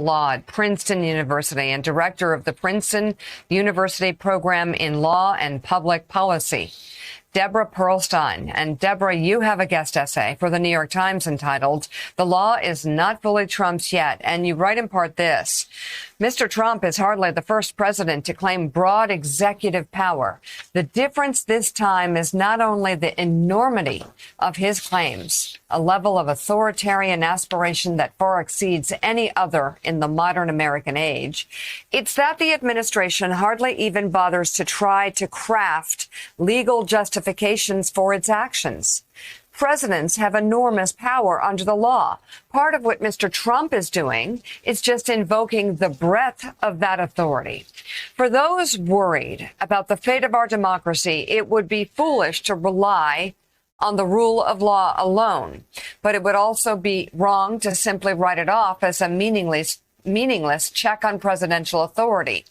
Law at Princeton University and director of the Princeton University Program in Law and Public Policy, Deborah Pearlstein. And Deborah, you have a guest essay for the New York Times entitled, "The Law is Not Fully Trump's Yet." And you write in part this: Mr. Trump is hardly the first president to claim broad executive power. The difference this time is not only the enormity of his claims, a level of authoritarian aspiration that far exceeds any other in the modern American age, it's that the administration hardly even bothers to try to craft legal justifications for its actions. Presidents have enormous power under the law. Part of what Mr. Trump is doing is just invoking the breadth of that authority. For those worried about the fate of our democracy, it would be foolish to rely on the rule of law alone. But it would also be wrong to simply write it off as a meaningless check on presidential authority.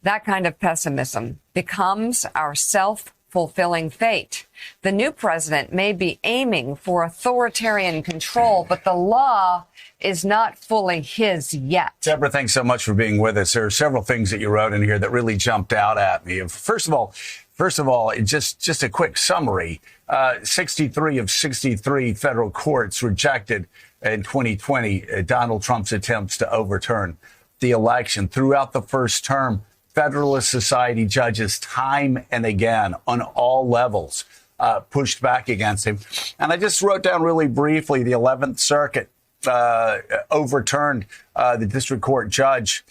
That kind of pessimism becomes our self-fulfilling fate. The new president may be aiming for authoritarian control, but the law is not fully his yet. Deborah, thanks so much for being with us. There are several things that you wrote in here that really jumped out at me. First of all, just a quick summary. 63 of 63 federal courts rejected in 2020 Donald Trump's attempts to overturn the election. Throughout the first term, Federalist Society judges time and again on all levels pushed back against him. And I just wrote down really briefly the 11th Circuit overturned the district court judge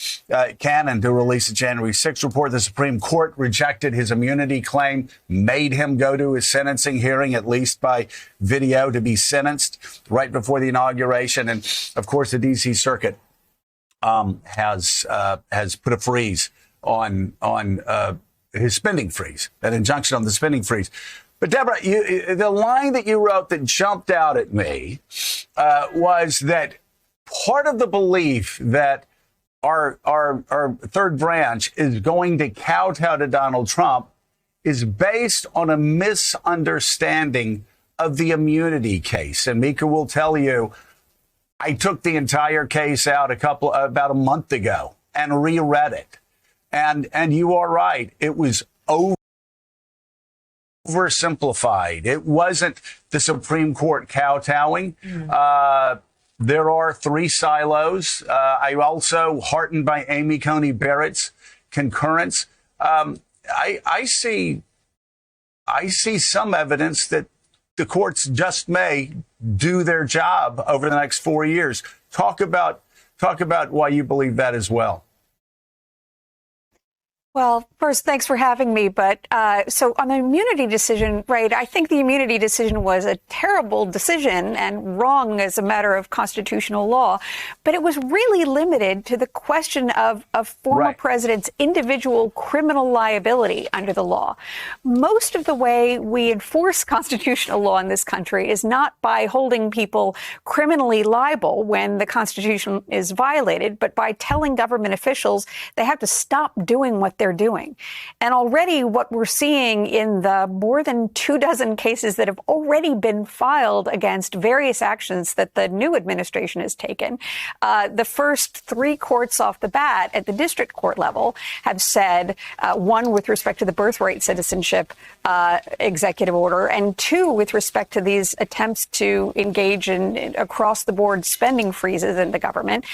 Cannon to release a January 6th report. The Supreme Court rejected his immunity claim, made him go to his sentencing hearing, at least by video, to be sentenced right before the inauguration. And of course, the D.C. Circuit has put a freeze on his spending freeze, an injunction on the spending freeze. But Deborah, the line that you wrote that jumped out at me was that part of the belief that our third branch is going to kowtow to Donald Trump is based on a misunderstanding of the immunity case. And Mika will tell you, I took the entire case out about a month ago and reread it. And you are right. It was oversimplified. It wasn't the Supreme Court kowtowing. There are three silos. I also heartened by Amy Coney Barrett's concurrence. I see some evidence that the courts just may do their job over the next 4 years. Talk about why you believe that as well. Well, first, thanks for having me. But so on the immunity decision, right, I think the immunity decision was a terrible decision and wrong as a matter of constitutional law. But it was really limited to the question of a former president's individual criminal liability under the law. Most of the way we enforce constitutional law in this country is not by holding people criminally liable when the Constitution is violated, but by telling government officials they have to stop doing what they're doing. And already what we're seeing in the more than 24 cases that have already been filed against various actions that the new administration has taken, the first three courts off the bat at the district court level have said, one with respect to the birthright citizenship executive order, and two with respect to these attempts to engage in across the board spending freezes in the government.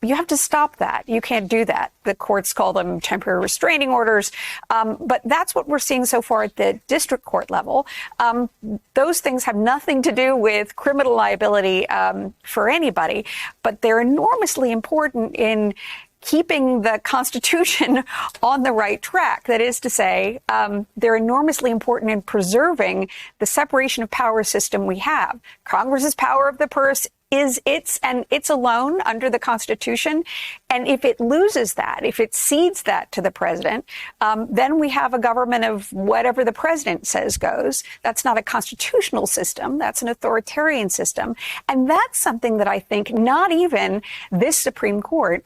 You have to stop that. You can't do that. The courts call them temporary restraining orders. But that's what we're seeing so far at the district court level. Those things have nothing to do with criminal liability for anybody, but they're enormously important in keeping the Constitution on the right track. That is to say, they're enormously important in preserving the separation of power system we have. Congress's power of the purse is its and its alone under the Constitution. And if it loses that, if it cedes that to the president, then we have a government of whatever the president says goes. That's not a constitutional system. That's an authoritarian system. And that's something that I think not even this Supreme Court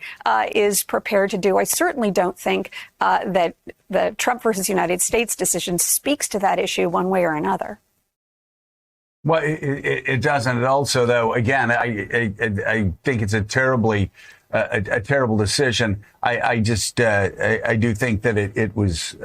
is prepared to do. I certainly don't think that the Trump versus United States decision speaks to that issue one way or another. Well, it doesn't. And also, though, again, I think it's a terribly a terrible decision. I do think that it was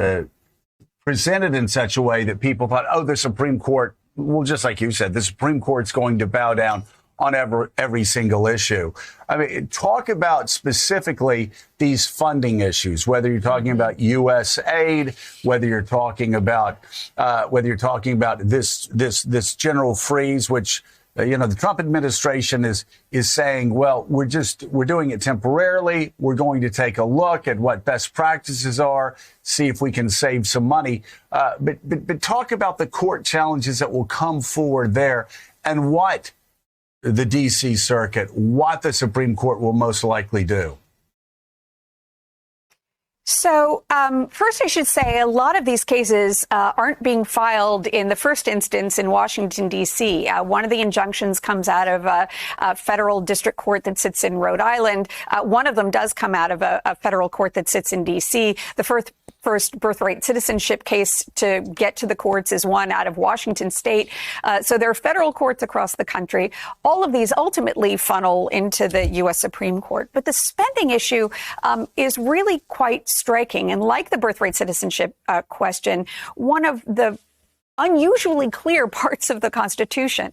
presented in such a way that people thought, oh, the Supreme Court, well, just like you said, the Supreme Court's going to bow down on every single issue. I mean, talk about specifically these funding issues, whether you're talking about U.S. aid, whether you're talking about this general freeze, which the Trump administration is saying, well, we're doing it temporarily. We're going to take a look at what best practices are, see if we can save some money. But talk about the court challenges that will come forward there and what the D.C. Circuit, what the Supreme Court will most likely do. So first, I should say a lot of these cases aren't being filed in the first instance in Washington, D.C. One of the injunctions comes out of a federal district court that sits in Rhode Island. One of them does come out of a federal court that sits in D.C. The first birthright citizenship case to get to the courts is one out of Washington state. So there are federal courts across the country. All of these ultimately funnel into the U.S. Supreme Court. But the spending issue is really quite striking. And like the birthright citizenship question, one of the unusually clear parts of the Constitution.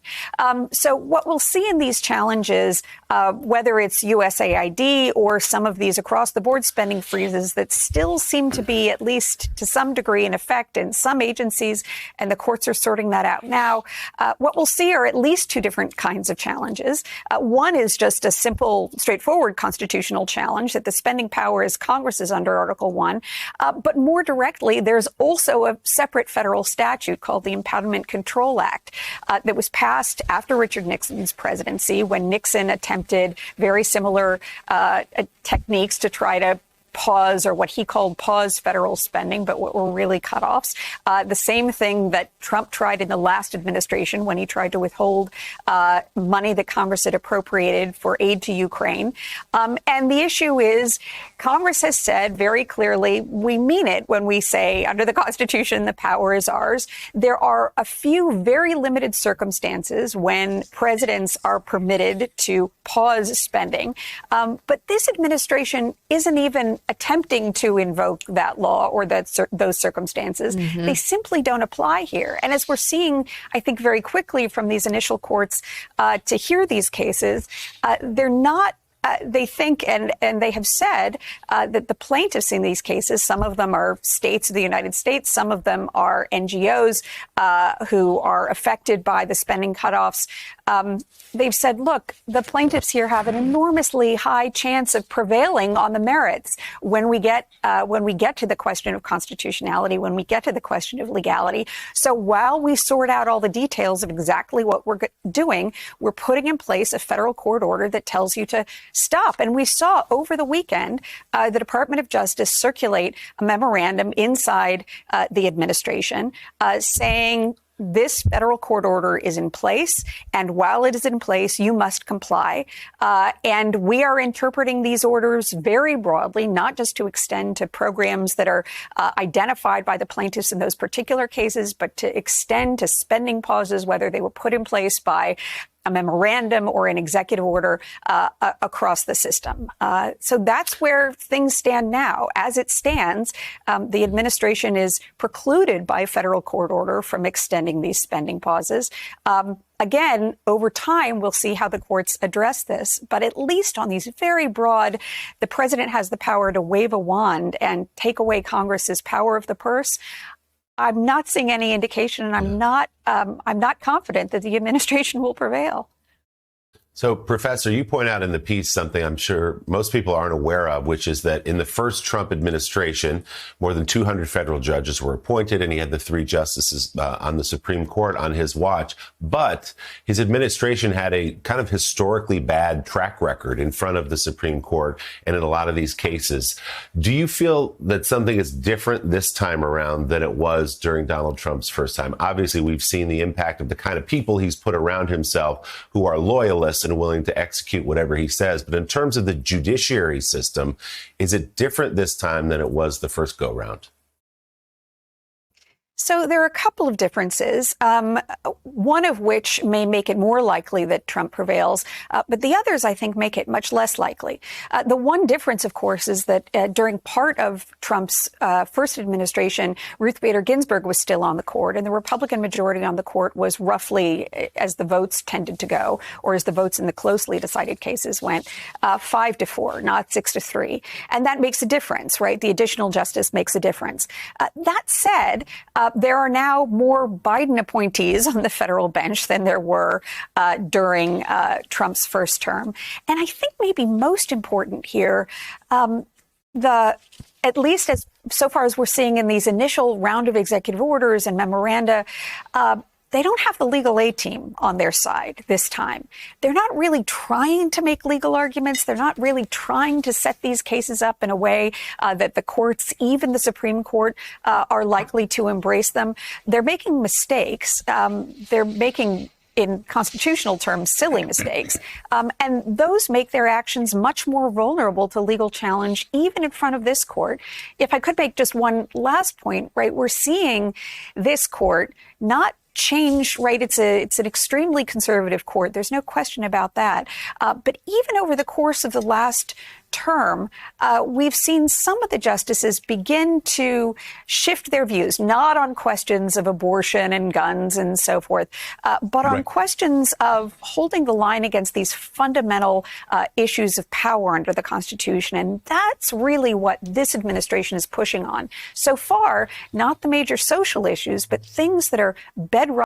So what we'll see in these challenges, whether it's USAID or some of these across-the-board spending freezes that still seem to be, at least to some degree, in effect in some agencies, and the courts are sorting that out now, what we'll see are at least two different kinds of challenges. One is just a simple, straightforward constitutional challenge that the spending power is Congress's under Article 1. But more directly, there's also a separate federal statute called the Impoundment Control Act that was passed after Richard Nixon's presidency, when Nixon attempted very similar techniques to try to pause, or what he called pause federal spending, but what were really cutoffs. The same thing that Trump tried in the last administration when he tried to withhold money that Congress had appropriated for aid to Ukraine. And the issue is, Congress has said very clearly, we mean it when we say under the Constitution, the power is ours. There are a few very limited circumstances when presidents are permitted to pause spending. But this administration isn't even attempting to invoke that law or those circumstances. Mm-hmm. They simply don't apply here. And as we're seeing, I think very quickly from these initial courts to hear these cases, they're not. They think and they have said that the plaintiffs in these cases, some of them are states of the United States, some of them are NGOs who are affected by the spending cutoffs. They've said, look, the plaintiffs here have an enormously high chance of prevailing on the merits when we get to the question of constitutionality, when we get to the question of legality. So while we sort out all the details of exactly what we're doing, we're putting in place a federal court order that tells you to stop. And we saw over the weekend the Department of Justice circulate a memorandum inside the administration saying this federal court order is in place, and while it is in place, you must comply. And we are interpreting these orders very broadly, not just to extend to programs that are identified by the plaintiffs in those particular cases, but to extend to spending pauses, whether they were put in place by a memorandum or an executive order across the system. So that's where things stand now. As it stands, the administration is precluded by a federal court order from extending these spending pauses. Again, over time, we'll see how the courts address this. But at least on these very broad, the president has the power to wave a wand and take away Congress's power of the purse. I'm not seeing any indication, and I'm not confident that the administration will prevail. So, Professor, you point out in the piece something I'm sure most people aren't aware of, which is that in the first Trump administration, more than 200 federal judges were appointed, and he had the 3 justices on the Supreme Court on his watch. But his administration had a kind of historically bad track record in front of the Supreme Court and in a lot of these cases. Do you feel that something is different this time around than it was during Donald Trump's first time? Obviously, we've seen the impact of the kind of people he's put around himself who are loyalists and willing to execute whatever he says. But in terms of the judiciary system, is it different this time than it was the first go round? So there are a couple of differences, one of which may make it more likely that Trump prevails, but the others, I think, make it much less likely. The one difference, of course, is that during part of Trump's first administration, Ruth Bader Ginsburg was still on the court, and the Republican majority on the court was roughly, as the votes tended to go, or as the votes in the closely decided cases went, 5-4, not 6-3. And that makes a difference, right? The additional justice makes a difference. That said, there are now more Biden appointees on the federal bench than there were during Trump's first term. And I think maybe most important here, at least as so far as we're seeing in these initial round of executive orders and memoranda, they don't have the legal aid team on their side this time. They're not really trying to make legal arguments. They're not really trying to set these cases up in a way that the courts, even the Supreme Court, are likely to embrace them. They're making mistakes. They're making, in constitutional terms, silly mistakes. And those make their actions much more vulnerable to legal challenge, even in front of this court. If I could make just one last point, right, we're seeing this court not change, right? It's an extremely conservative court. There's no question about that. But even over the course of the last term, we've seen some of the justices begin to shift their views, not on questions of abortion and guns and so forth, but on questions of holding the line against these fundamental issues of power under the Constitution. And that's really what this administration is pushing on. So far, not the major social issues, but things that are bedrock